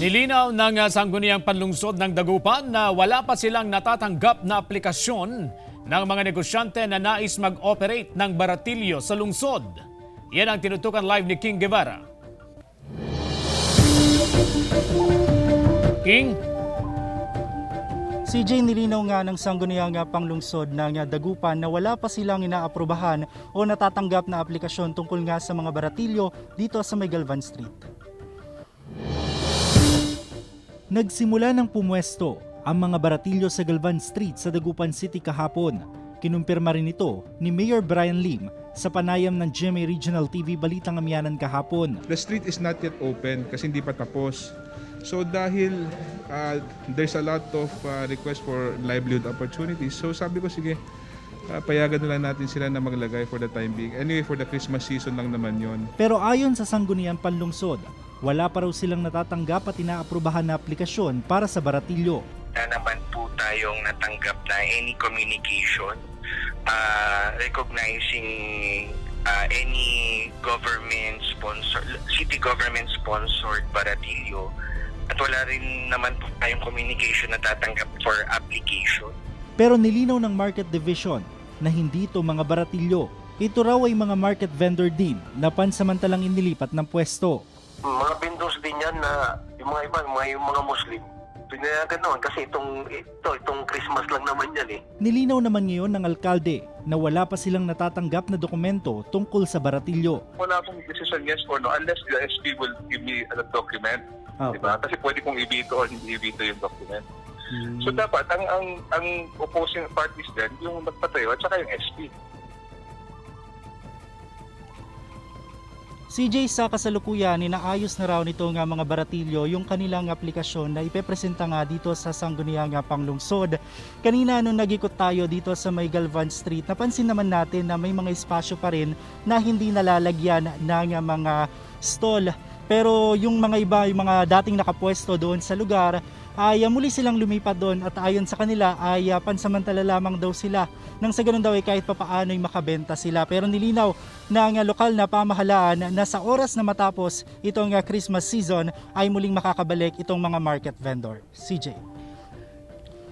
Nilinaw ng Sangguniang Panlungsod ng Dagupan na wala pa silang natatanggap na aplikasyon ng mga negosyante na nais mag-operate ng Baratilyo sa lungsod. Yan ang tinutukan live ni King Guevara. King? CJ, nilinaw nga ng Sangguniang Panlungsod ng Dagupan na wala pa silang inaaprubahan o natatanggap na aplikasyon tungkol nga sa mga baratilyo dito sa may Galvan Street. Nagsimula ng pumwesto ang mga baratilyo sa Galvan Street sa Dagupan City kahapon. Kinumpirma rin ito ni Mayor Brian Lim sa panayam ng GMA Regional TV Balitang Amianan kahapon. The street is not yet open kasi hindi pa tapos. So dahil there's a lot of requests for livelihood opportunities, so sabi ko sige, payagan na lang natin sila na maglagay for the time being. Anyway, for the Christmas season lang naman yon. Pero ayon sa Sangguniang Panlungsod, wala pa raw silang natatanggap at inaaprubahan na aplikasyon para sa baratilyo. Na naman po tayong natanggap na any communication recognizing any government sponsor, city government sponsored baratilyo. At wala rin naman po tayong communication na tatanggap for application. Pero nilinaw ng Market Division na hindi ito mga baratilyo. Ito raw ay mga market vendor din na pansamantalang inilipat ng pwesto. Mga vendors din yan na yung mga iba, yung mga Muslim. Pinayagan naman kasi itong Christmas lang naman yan eh. Nilinaw naman ngayon ng alkalde na wala pa silang natatanggap na dokumento tungkol sa baratilyo. Wala akong decision yes or no unless the SP will give me a document. Diba? Kasi pwede kong ibito o hindi ibito yung document. So dapat ang opposing parties din yung nagpatayo at saka yung SP. CJ, sa kasalukuyan, inaayos na raw nito nga mga baratilyo yung kanilang aplikasyon na ipepresenta nga dito sa Sangguniang Panlungsod. Kanina nung nag-ikot tayo dito sa may Galvan Street, napansin naman natin na may mga espasyo pa rin na hindi nalalagyan ng mga stall. Pero yung mga iba, yung mga dating nakapwesto doon sa lugar, ay muli silang lumipat doon at ayon sa kanila ay pansamantala lamang daw sila. Nang sa ganun daw ay kahit papaano ay makabenta sila. Pero nilinaw ng lokal na pamahalaan na sa oras na matapos itong Christmas season ay muling makakabalik itong mga market vendor. CJ.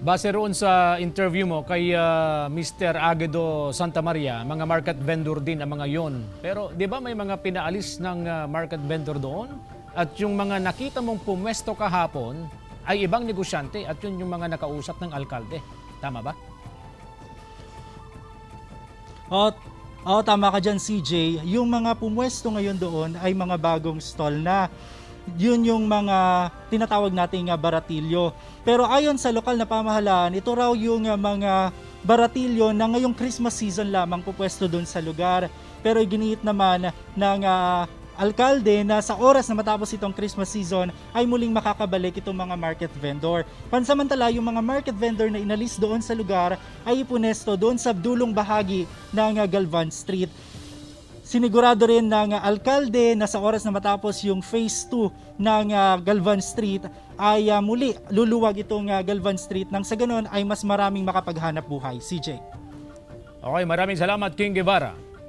Base roon sa interview mo kay Mr. Aguedo Santa Maria, mga market vendor din ang mga yon. Pero di ba may mga pinaalis ng market vendor doon? At yung mga nakita mong pumwesto kahapon ay ibang negosyante at yun yung mga nakausap ng alkalde. Tama ba? Tama ka dyan, CJ. Yung mga pumwesto ngayon doon ay mga bagong stall na. Yun yung mga tinatawag nating baratilyo. Pero ayon sa lokal na pamahalaan, ito raw yung mga baratilyo na ngayong Christmas season lamang pupwesto doon sa lugar. Pero iginiit naman ng alkalde na sa oras na matapos itong Christmas season ay muling makakabalik itong mga market vendor. Pansamantala, yung mga market vendor na inalis doon sa lugar ay ipunesto doon sa dulong bahagi ng Galvan Street. Sinigurado rin ng alkalde na sa oras na matapos yung phase 2 ng Galvan Street ay muli luluwag itong Galvan Street nang sa ganon ay mas maraming makapaghanap buhay. CJ. Okay, maraming salamat King Guevara.